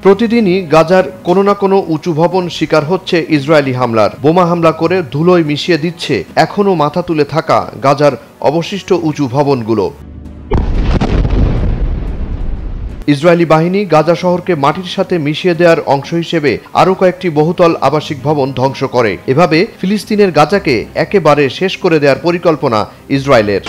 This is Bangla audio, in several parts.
প্রতিদিনই গাজার কোনো না কোনো উঁচু ভবন শিকার হচ্ছে ইসরায়েলি হামলার। বোমা হামলা করে ধুলোয় মিশিয়ে দিচ্ছে এখনও মাথা তুলে থাকা গাজার অবশিষ্ট উঁচু ভবনগুলো। ইসরায়েলি বাহিনী গাজা শহরকে মাটির সাথে মিশিয়ে দেওয়ার অংশ হিসেবে আরও কয়েকটি বহুতল আবাসিক ভবন ধ্বংস করে। এভাবে ফিলিস্তিনের গাজাকে একেবারে শেষ করে দেওয়ার পরিকল্পনা ইসরায়েলের।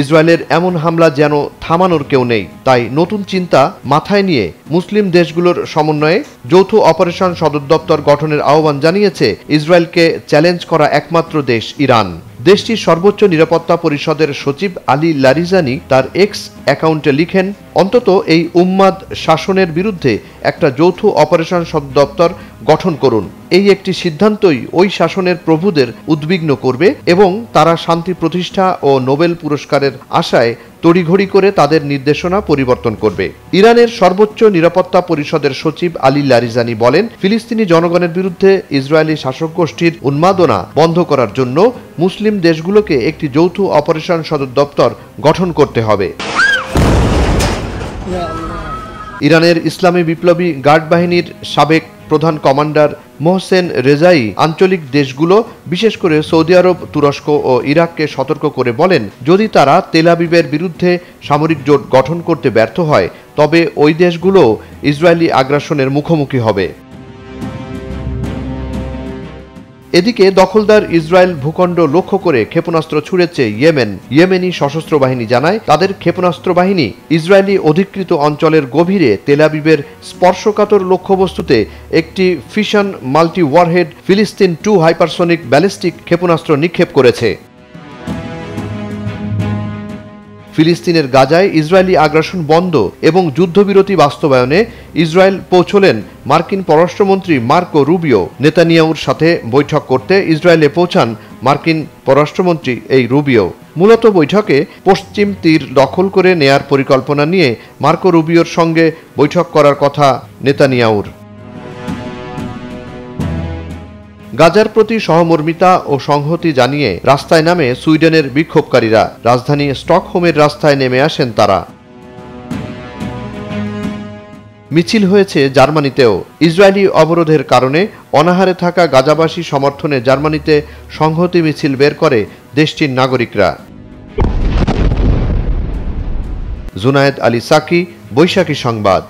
ইসরায়েলের এমন হামলা যেন থামানোর কেউ নেই, তাই নতুন চিন্তা মাথায় নিয়ে মুসলিম দেশগুলোর সমন্বয়ে যৌথ অপারেশন সদর দপ্তর গঠনের আহ্বান জানিয়েছে ইসরায়েলকে চ্যালেঞ্জ করা একমাত্র দেশ ইরান। দেশটির সর্বোচ্চ নিরাপত্তা পরিষদের সচিব আলী লারিজানি তার এক্স অ্যাকাউন্টে লিখেন, অন্তত এই উম্মাদ শাসনের বিরুদ্ধে একটা যৌথ অপারেশন সদর দপ্তর গঠন করুন। এই একটি সিদ্ধান্তই ওই শাসনের প্রভুদের উদ্বিগ্ন করবে এবং তারা শান্তি প্রতিষ্ঠা ও নোবেল পুরস্কারের আশায় তড়িঘড়ি করে তাদের নির্দেশনা পরিবর্তন করবে। ইরানের সর্বোচ্চ নিরাপত্তা পরিষদের সচিব আলী লারিজানি বলেন, ফিলিস্তিনি জনগণের বিরুদ্ধে ইসরায়েলি শাসক গোষ্ঠীর উন্মাদনা বন্ধ করার জন্য মুসলিম দেশগুলোকে একটি যৌথ অপারেশন সদর দপ্তর গঠন করতে হবে। ইরানের ইসলামী বিপ্লবী গার্ড বাহিনীর সাবেক প্রধান কমান্ডার মোহসেন রেজাই আঞ্চলিক দেশগুলো বিশেষ করে সৌদি আরব, তুরস্ক ও ইরাককে সতর্ক করে বলেন, যদি তারা তেল আবিবের বিরুদ্ধে সামরিক জোট গঠন করতে ব্যর্থ হয় তবে ওই দেশগুলো ইসরায়েলি আগ্রাসনের মুখোমুখি হবে। এদিকে দখলদার ইসরায়েল ভূখণ্ড লক্ষ্য করে ক্ষেপণাস্ত্র ছুড়েছে ইয়েমেন। ইয়েমেনি সশস্ত্র বাহিনী জানায়, তাদের ক্ষেপণাস্ত্র বাহিনী ইসরায়েলি অধিকৃত অঞ্চলের গভীরে তেল আবিবের স্পর্শকাতর লক্ষ্যবস্তুতে একটি ফিশন মাল্টি ওয়ারহেড ফিলিস্তিন 2 হাইপারসনিক ব্যালিস্টিক ক্ষেপণাস্ত্র নিক্ষেপ করেছে। ফিলিস্তিনের গাজায় ইসরায়েলি আগ্রাসন বন্ধ এবং যুদ্ধবিরতি বাস্তবায়নে ইসরায়েল পৌঁছলেন মার্কিন পররাষ্ট্রমন্ত্রী মার্কো রুবিও। নেতানিয়াহুর সাথে বৈঠক করতে ইসরায়েলে পৌঁছান মার্কিন পররাষ্ট্রমন্ত্রী এই রুবিও। মূলত বৈঠকে পশ্চিম তীর দখল করে নেয়ার পরিকল্পনা নিয়ে মার্কো রুবিওর সঙ্গে বৈঠক করার কথা নেতানিয়াহুর। গাজার প্রতি সহমর্মিতা ও সংহতি জানিয়ে রাস্তায় নামে সুইডেনের বিক্ষোভকারীরা। রাজধানী স্টকহোমের রাস্তায় নেমে আসেন তারা। মিছিল হয়েছে জার্মানিতেও। ইসরায়েলি অবরোধের কারণে অনাহারে থাকা গাজাবাসী সমর্থনে জার্মানিতে সংহতি মিছিল বের করে দেশটির নাগরিকরা। জুনায়েদ আলী সাকি, বৈশাখী সংবাদ।